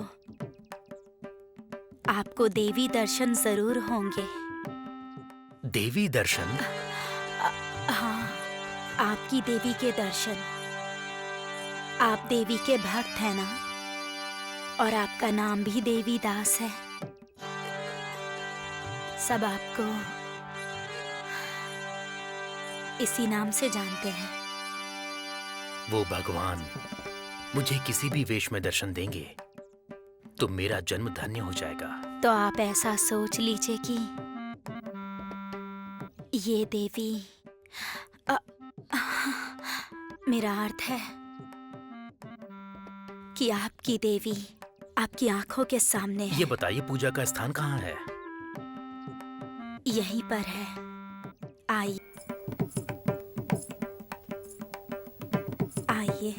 आपको देवी दर्शन जरूर होंगे। देवी दर्शन? हाँ, आपकी देवी के दर्शन। आप देवी के भक्त हैं ना? और आपका नाम भी देवी दास है। सब आपको इसी नाम से जानते हैं। वो भगवान मुझे किसी भी वेश में दर्शन देंगे तो मेरा जन्म धन्य हो जाएगा। तो आप ऐसा सोच लीजिए कि ये देवी मेरा अर्थ है कि आपकी देवी आपकी आंखों के सामने है। ये बताइए पूजा का स्थान कहाँ है? यहीं पर है। आइए आइए।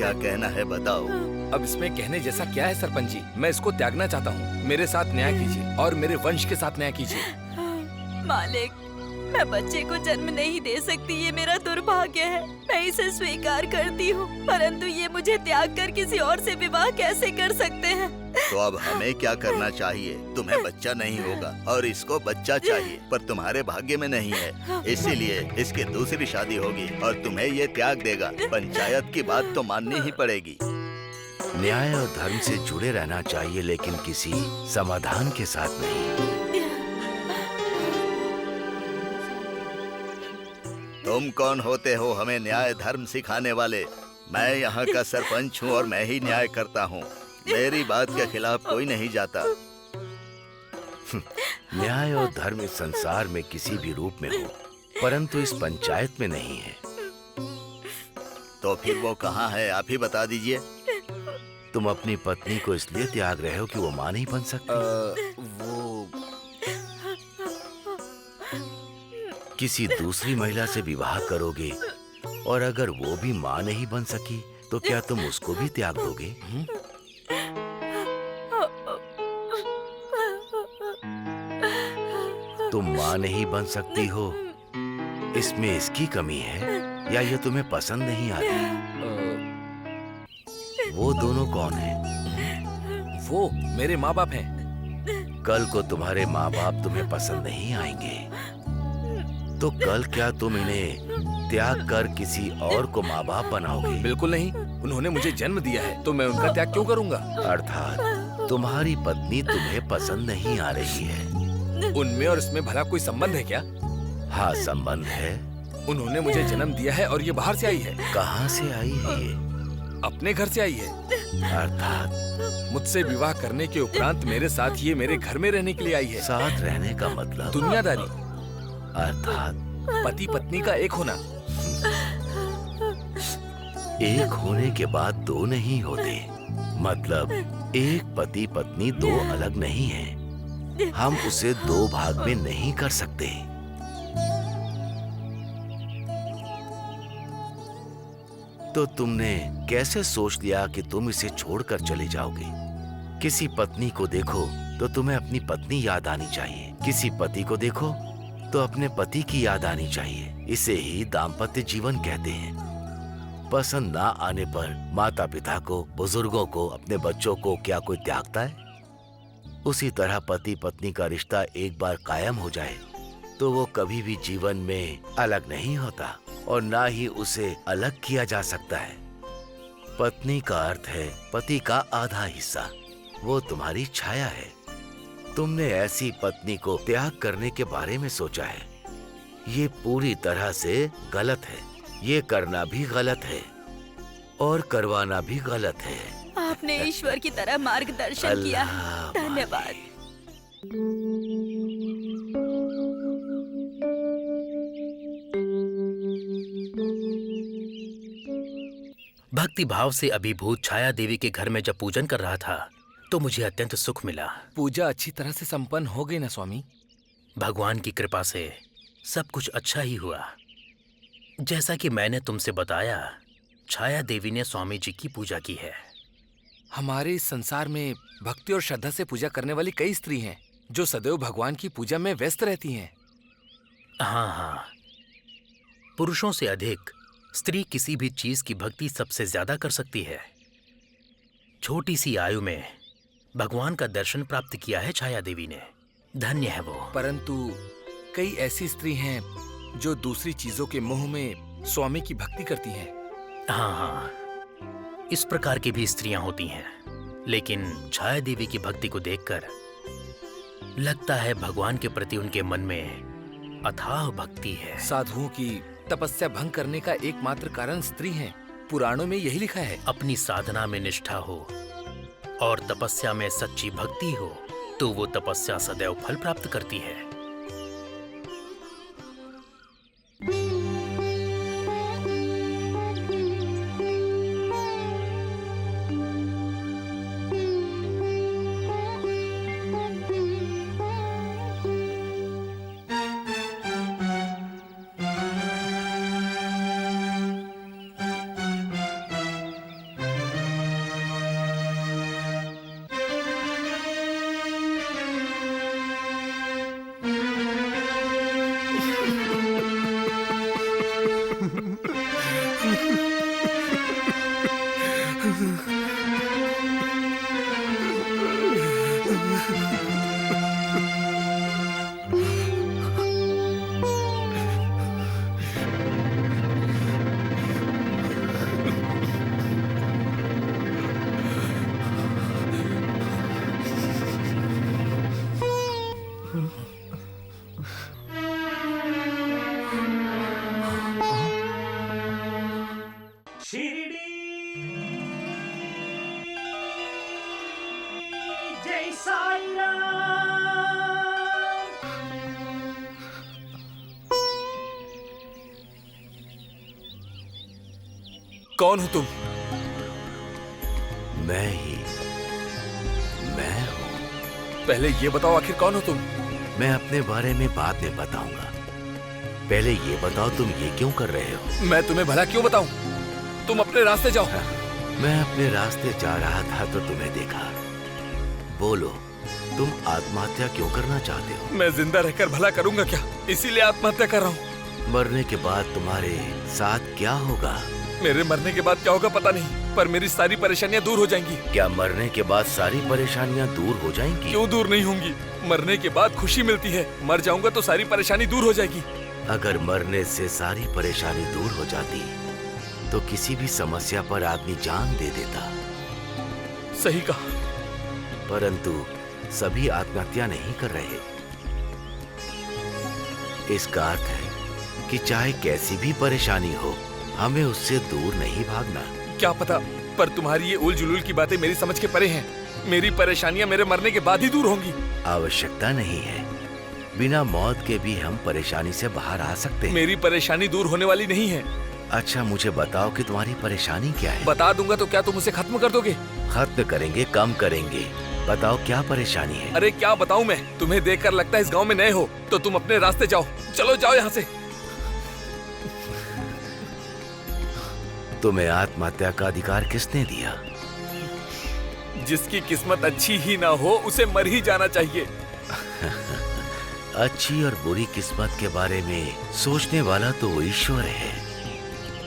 क्या कहना है बताओ। अब इसमें कहने जैसा क्या है सरपंच जी? मैं इसको त्यागना चाहता हूँ। मेरे साथ न्याय कीजिए और मेरे वंश के साथ न्याय कीजिए। मालिक, मैं बच्चे को जन्म नहीं दे सकती, ये मेरा दुर्भाग्य है। मैं इसे स्वीकार करती हूँ, परंतु ये मुझे त्याग कर किसी और से विवाह कैसे कर सकते हैं? तो अब हमें क्या करना चाहिए? तुम्हें बच्चा नहीं होगा और इसको बच्चा चाहिए, पर तुम्हारे भाग्य में नहीं है, इसीलिए इसकी दूसरी शादी होगी और तुम्हें ये त्याग देगा। पंचायत की बात तो माननी ही पड़ेगी। न्याय और धर्म से जुड़े रहना चाहिए, लेकिन किसी समाधान के साथ नहीं। तुम कौन होते हो हमें न्याय धर्म सिखाने वाले? मैं यहाँ का सरपंच हूँ और मैं ही न्याय करता हूँ। मेरी बात के खिलाफ कोई नहीं जाता। न्याय और धर्म इस संसार में किसी भी रूप में हो, परंतु इस पंचायत में नहीं है। तो फिर वो कहाँ है? आप ही बता दीजिए। तुम अपनी पत्नी को इसलिए त्याग रहे हो कि वो मां नहीं बन सकती। वो किसी दूसरी महिला से विवाह करोगे और अगर वो भी मां नहीं बन सकी तो क्या तुम उसको भी त्याग दोगे? तुम मां नहीं बन सकती हो, इसमें इसकी कमी है या ये तुम्हें पसंद नहीं आती? वो दोनों कौन हैं? वो मेरे माँ बाप हैं। कल को तुम्हारे माँ बाप तुम्हें पसंद नहीं आएंगे, तो कल क्या तुम इन्हें त्याग कर किसी और को माँ बाप बनाओगे? बिल्कुल नहीं। उन्होंने मुझे जन्म दिया है तो मैं उनका त्याग क्यों करूँगा? अर्थात तुम्हारी पत्नी तुम्हें पसंद नहीं आ रही है। उनमें और इसमें भला कोई संबंध है क्या? हाँ, संबंध है। उन्होंने मुझे जन्म दिया है और ये बाहर से आई है। कहाँ से आई है ये? अपने घर से आई है। अर्थात मुझसे विवाह करने के उपरांत मेरे साथ ये मेरे घर में रहने के लिए आई है। साथ रहने का मतलब? दुनियादारी, अर्थात पति पत्नी का एक होना। एक होने के बाद दो नहीं होते, मतलब एक पति पत्नी दो अलग नहीं है। हम उसे दो भाग में नहीं कर सकते। तो तुमने कैसे सोच लिया कि तुम इसे छोड़कर चले जाओगे? किसी पत्नी को देखो तो तुम्हें अपनी पत्नी याद आनी चाहिए, किसी पति को देखो तो अपने पति की याद आनी चाहिए। इसे ही दाम्पत्य जीवन कहते हैं। पसंद ना आने पर माता पिता को, बुजुर्गों को, अपने बच्चों को क्या कोई त्यागता है? उसी तरह पति पत्नी का रिश्ता एक बार कायम हो जाए तो वो कभी भी जीवन में अलग नहीं होता और ना ही उसे अलग किया जा सकता है। पत्नी का अर्थ है पति का आधा हिस्सा, वो तुम्हारी छाया है। तुमने ऐसी पत्नी को त्याग करने के बारे में सोचा है, ये पूरी तरह से गलत है। ये करना भी गलत है और करवाना भी गलत है। आपने ईश्वर की तरह मार्गदर्शन किया है, धन्यवाद। भक्ति भाव से अभिभूत छाया देवी के घर में जब पूजन कर रहा था तो मुझे अत्यंत सुख मिला। पूजा अच्छी तरह से संपन्न हो गई ना स्वामी? भगवान की कृपा से सब कुछ अच्छा ही हुआ। जैसा कि मैंने तुमसे बताया, छाया देवी ने स्वामी जी की पूजा की है। हमारे इस संसार में भक्ति और श्रद्धा से पूजा करने वाली कई स्त्री हैं जो सदैव भगवान की पूजा में व्यस्त रहती हैं। हाँ, पुरुषों से अधिक स्त्री किसी भी चीज की भक्ति सबसे ज्यादा कर सकती है। छोटी सी आयु में भगवान का दर्शन प्राप्त किया है छाया देवी ने, धन्य है वो। परंतु कई ऐसी स्त्री हैं जो दूसरी चीजों के मोह में स्वामी की भक्ति करती हैं। हाँ, इस प्रकार की भी स्त्रियां होती हैं, लेकिन छाया देवी की भक्ति को देखकर लगता है भगवान के प्रति उनके मन में अथाह भक्ति है। साधुओं की तपस्या भंग करने का एकमात्र कारण स्त्री है, पुराणों में यही लिखा है। अपनी साधना में निष्ठा हो और तपस्या में सच्ची भक्ति हो तो वो तपस्या सदैव फल प्राप्त करती है। कौन हो तुम? मैं ही मैं हूँ। पहले ये बताओ आखिर कौन हो तुम? मैं अपने बारे में बाद में बताऊंगा। पहले ये बताओ तुम ये क्यों कर रहे हो? मैं तुम्हें भला क्यों बताऊं? तुम अपने रास्ते जाओ। मैं अपने रास्ते जा रहा था तो तुम्हें देखा। बोलो, तुम आत्महत्या क्यों करना चाहते हो? मैं जिंदा रहकर भला करूंगा क्या, इसीलिए आत्महत्या कर रहा हूँ। मरने के बाद तुम्हारे साथ क्या होगा? मेरे मरने के बाद क्या होगा पता नहीं, पर मेरी सारी परेशानियाँ दूर हो जाएंगी। क्या मरने के बाद सारी परेशानियाँ दूर हो जाएंगी? क्यों दूर नहीं होंगी? मरने के बाद खुशी मिलती है, मर जाऊंगा तो सारी परेशानी दूर हो जाएगी। अगर मरने से सारी परेशानी दूर हो जाती तो किसी भी समस्या पर आदमी जान दे देता। सही कहा। परंतु सभी आत्महत्या नहीं कर रहे। इसका अर्थ है कि चाहे कैसी भी परेशानी हो, हमें उससे दूर नहीं भागना। क्या पता, पर तुम्हारी ये उल जुलूल की बातें मेरी समझ के परे हैं। मेरी परेशानियां मेरे मरने के बाद ही दूर होंगी। आवश्यकता नहीं है, बिना मौत के भी हम परेशानी से बाहर आ सकते हैं। मेरी परेशानी दूर होने वाली नहीं है। अच्छा मुझे बताओ कि तुम्हारी परेशानी क्या है? बता दूंगा तो क्या तुम उसे खत्म कर दोगे? खत्म करेंगे, कम करेंगे। बताओ क्या परेशानी है? अरे क्या बताऊं मैं? तुम्हें देखकर लगता है इस गांव में नए हो, तो तुम अपने रास्ते जाओ। चलो जाओ यहाँ से। तुम्हें आत्महत्या का अधिकार किसने दिया? जिसकी किस्मत अच्छी ही ना हो उसे मर ही जाना चाहिए। अच्छी और बुरी किस्मत के बारे में सोचने वाला तो वो ईश्वर है।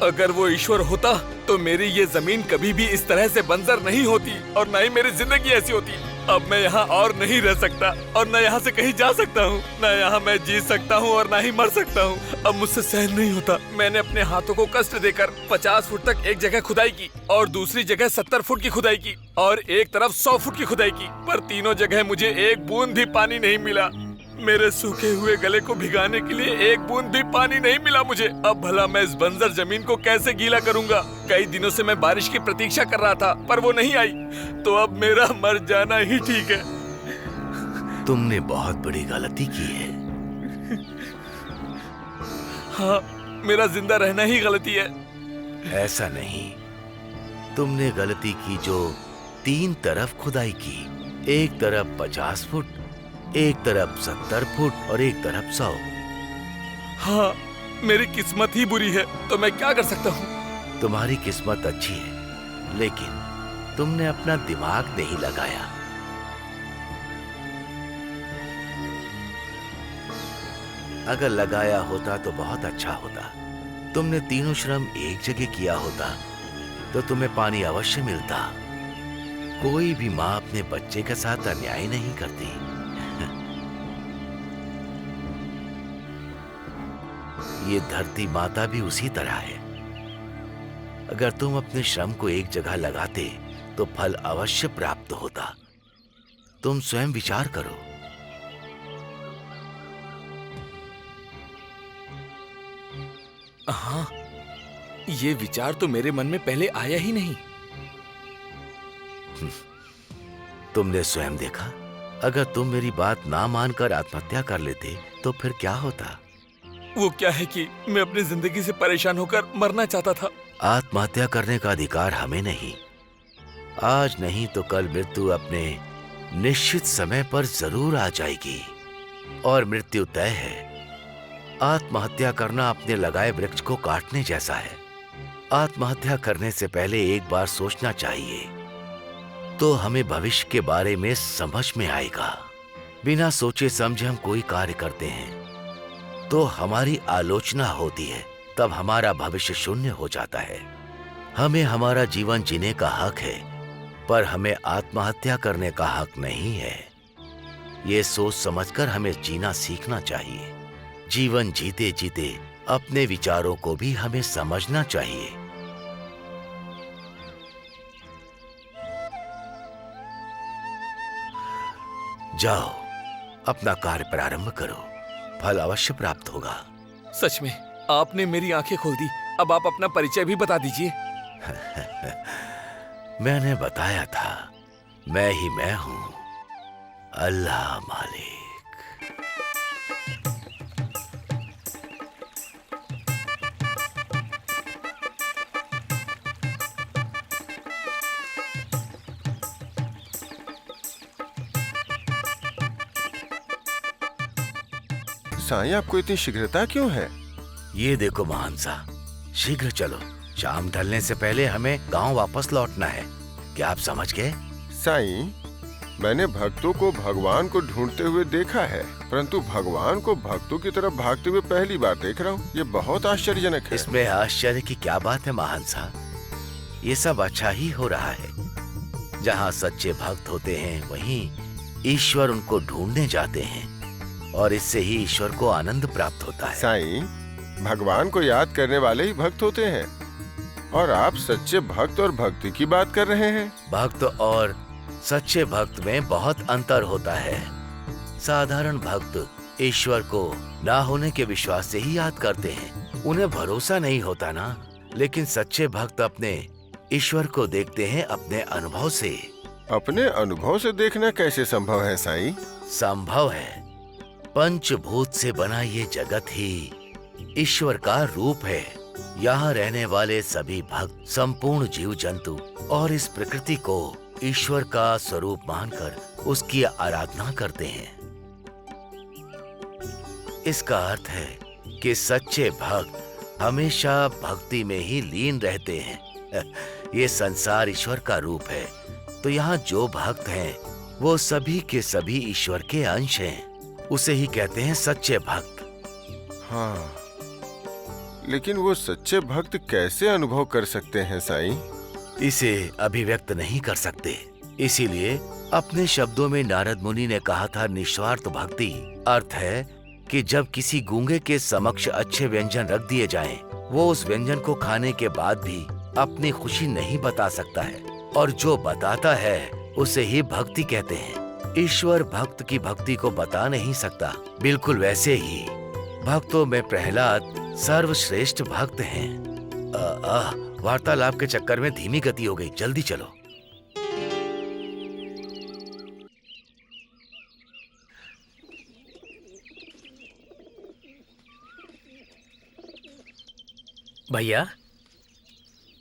अगर वो ईश्वर होता तो मेरी ये जमीन कभी भी इस तरह से बंजर नहीं होती और न ही मेरी जिंदगी ऐसी होती। अब मैं यहाँ और नहीं रह सकता और न यहाँ से कहीं जा सकता हूँ, न यहाँ मैं जी सकता हूँ और न ही मर सकता हूँ। अब मुझसे सहन नहीं होता। मैंने अपने हाथों को कष्ट देकर 50 फुट तक एक जगह खुदाई की और दूसरी जगह 70 फुट की खुदाई की और एक तरफ 100 फुट की खुदाई की, पर तीनों जगह मुझे एक बूंद भी पानी नहीं मिला। मेरे सूखे हुए गले को भिगाने के लिए एक बूंद भी पानी नहीं मिला मुझे। अब भला मैं इस बंजर जमीन को कैसे गीला करूंगा? कई दिनों से मैं बारिश की प्रतीक्षा कर रहा था, पर वो नहीं आई, तो अब मेरा मर जाना ही ठीक है। तुमने बहुत बड़ी गलती की है। हाँ, मेरा जिंदा रहना ही गलती है। ऐसा नहीं, तुमने गलती की जो 3 तरफ खुदाई की। एक तरफ 50 फुट, एक तरफ 70 फुट और एक तरफ 100। हाँ, मेरी किस्मत ही बुरी है, तो मैं क्या कर सकता हूँ? तुम्हारी किस्मत अच्छी है, लेकिन तुमने अपना दिमाग नहीं लगाया। अगर लगाया होता तो बहुत अच्छा होता। तुमने तीनों श्रम एक जगह किया होता तो तुम्हें पानी अवश्य मिलता। कोई भी माँ अपने बच्चे के साथ अन्याय नहीं करती। ये धरती माता भी उसी तरह है। अगर तुम अपने श्रम को एक जगह लगाते तो फल अवश्य प्राप्त होता। तुम स्वयं विचार करो। हाँ, ये विचार तो मेरे मन में पहले आया ही नहीं। तुमने स्वयं देखा, अगर तुम मेरी बात ना मानकर आत्महत्या कर लेते तो फिर क्या होता? वो क्या है कि मैं अपनी जिंदगी से परेशान होकर मरना चाहता था। आत्महत्या करने का अधिकार हमें नहीं। आज नहीं तो कल मृत्यु अपने निश्चित समय पर जरूर आ जाएगी और मृत्यु तय है। आत्महत्या करना अपने लगाए वृक्ष को काटने जैसा है। आत्महत्या करने से पहले एक बार सोचना चाहिए, तो हमें भविष्य के बारे में समझ में आएगा। बिना सोचे समझे हम कोई कार्य करते हैं तो हमारी आलोचना होती है, तब हमारा भविष्य शून्य हो जाता है। हमें हमारा जीवन जीने का हक है, पर हमें आत्महत्या करने का हक नहीं है। ये सोच समझकर हमें जीना सीखना चाहिए। जीवन जीते जीते अपने विचारों को भी हमें समझना चाहिए। जाओ, अपना कार्य प्रारंभ करो, फल अवश्य प्राप्त होगा। सच में आपने मेरी आंखें खोल दी। अब आप अपना परिचय भी बता दीजिए। मैंने बताया था, मैं ही मैं हूं, अल्लाह मालिक। साईं, आपको इतनी शीघ्रता क्यों है? ये देखो महानसा, शीघ्र चलो, शाम ढलने से पहले हमें गांव वापस लौटना है। क्या आप समझ गए? साईं, मैंने भक्तों को भगवान को ढूंढते हुए देखा है, परंतु भगवान को भक्तों की तरफ भागते हुए पहली बार देख रहा हूँ। ये बहुत आश्चर्यजनक है। इसमें आश्चर्य की क्या बात है महानसा? ये सब अच्छा ही हो रहा है। जहाँ सच्चे भक्त होते हैं वहीं ईश्वर उनको ढूंढने जाते हैं और इससे ही ईश्वर को आनंद प्राप्त होता है। साईं, भगवान को याद करने वाले ही भक्त होते हैं और आप सच्चे भक्त और भक्ति की बात कर रहे हैं। भक्त और सच्चे भक्त में बहुत अंतर होता है। साधारण भक्त ईश्वर को ना होने के विश्वास से ही याद करते हैं, उन्हें भरोसा नहीं होता ना। लेकिन सच्चे भक्त अपने ईश्वर को देखते हैं अपने अनुभव से। अपने अनुभव से देखना कैसे संभव है साईं? संभव है। पंचभूत से बना ये जगत ही ईश्वर का रूप है। यहाँ रहने वाले सभी भक्त संपूर्ण जीव जंतु और इस प्रकृति को ईश्वर का स्वरूप मानकर उसकी आराधना करते हैं। इसका अर्थ है कि सच्चे भक्त हमेशा भक्ति में ही लीन रहते हैं। ये संसार ईश्वर का रूप है, तो यहाँ जो भक्त हैं वो सभी के सभी ईश्वर के अंश हैं। उसे ही कहते हैं सच्चे भक्त। हाँ, लेकिन वो सच्चे भक्त कैसे अनुभव कर सकते हैं साईं? इसे अभिव्यक्त नहीं कर सकते, इसीलिए अपने शब्दों में नारद मुनि ने कहा था निस्वार्थ भक्ति। अर्थ है कि जब किसी गूंगे के समक्ष अच्छे व्यंजन रख दिए जाएं, वो उस व्यंजन को खाने के बाद भी अपनी खुशी नहीं बता सकता है, और जो बताता है उसे ही भक्ति कहते हैं। ईश्वर भक्त की भक्ति को बता नहीं सकता। बिल्कुल वैसे ही भक्तों में प्रहलाद सर्वश्रेष्ठ भक्त हैं। वार्तालाप के चक्कर में धीमी गति हो गई, जल्दी चलो। भैया,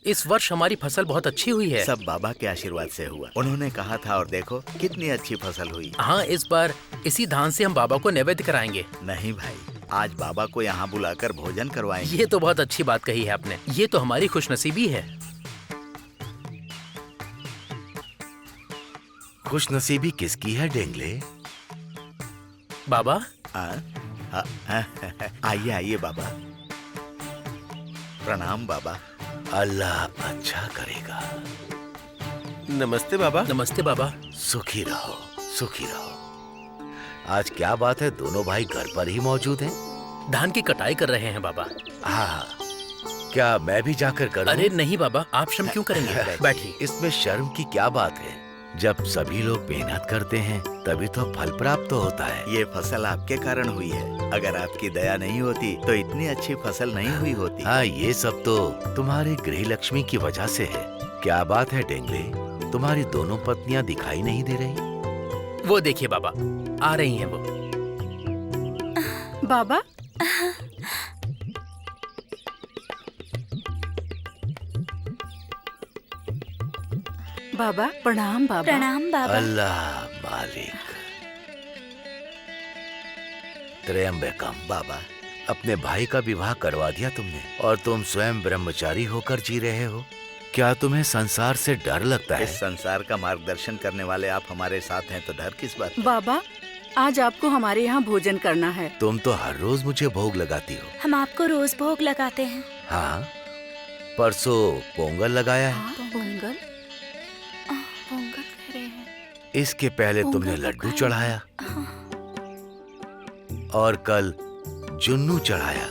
इस वर्ष हमारी फसल बहुत अच्छी हुई है। सब बाबा के आशीर्वाद से हुआ। उन्होंने कहा था और देखो कितनी अच्छी फसल हुई। हाँ, इस बार इसी धान से हम बाबा को नैवेद्य कराएंगे। नहीं भाई, आज बाबा को यहाँ बुलाकर भोजन करवाएंगे। ये तो बहुत अच्छी बात कही है आपने। ये तो हमारी खुशनसीबी है। खुशनसीबी किसकी है डेंगले? बाबा, आइए आइए बाबा। प्रणाम बाबा। अल्लाह अच्छा करेगा। नमस्ते बाबा। नमस्ते बाबा। सुखी रहो, सुखी रहो। आज क्या बात है, दोनों भाई घर पर ही मौजूद हैं? धान की कटाई कर रहे हैं बाबा। हाँ, क्या मैं भी जाकर करूं? अरे नहीं बाबा, आप श्रम क्यों करेंगे? बैठिए। इसमें शर्म की क्या बात है? जब सभी लोग मेहनत करते हैं तभी तो फल प्राप्त होता है। ये फसल आपके कारण हुई है। अगर आपकी दया नहीं होती तो इतनी अच्छी फसल नहीं हुई होती। हाँ, ये सब तो तुम्हारी गृह लक्ष्मी की वजह से है। क्या बात है डेंगले, तुम्हारी दोनों पत्नियां दिखाई नहीं दे रही? वो देखिए बाबा, आ रही हैं वो। बाबा, बाबा प्रणाम। बाबा प्रणाम बाबा। अल्लाह मालिक। त्रयंबकम। बाबा, अपने भाई का विवाह करवा दिया तुमने और तुम स्वयं ब्रह्मचारी होकर जी रहे हो। क्या तुम्हें संसार से डर लगता है? इस संसार का मार्गदर्शन करने वाले आप हमारे साथ हैं तो डर किस बात? बाबा, आज आपको हमारे यहाँ भोजन करना है। तुम तो हर रोज मुझे भोग लगाती हो। हम आपको रोज भोग लगाते हैं। हाँ, परसों पोंगल लगाया है। पोंगल? पोंगल कह रहे हैं। इसके पहले तुमने लड्डू चढ़ाया और कल जुन्नू चढ़ाया।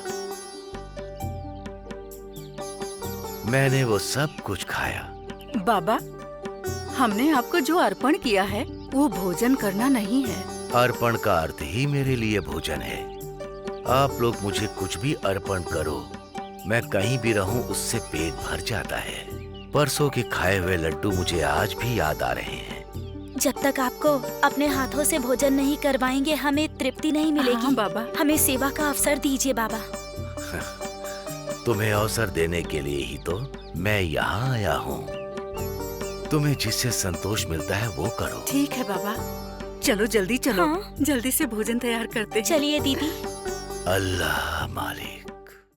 मैंने वो सब कुछ खाया। बाबा, हमने आपको जो अर्पण किया है वो भोजन करना नहीं है। अर्पण का अर्थ ही मेरे लिए भोजन है। आप लोग मुझे कुछ भी अर्पण करो, मैं कहीं भी रहूं उससे पेट भर जाता है। परसों के खाए हुए लड्डू मुझे आज भी याद आ रहे हैं। जब तक आपको अपने हाथों से भोजन नहीं करवाएंगे हमें तृप्ति नहीं मिलेगी। हाँ, बाबा। हमें सेवा का अवसर दीजिए बाबा। तुम्हें अवसर देने के लिए ही तो मैं यहाँ आया हूँ। तुम्हें जिससे संतोष मिलता है वो करो। ठीक है बाबा, चलो जल्दी चलो। हाँ? जल्दी से भोजन तैयार करते हैं। चलिए दीदी। अल्लाह मालिक।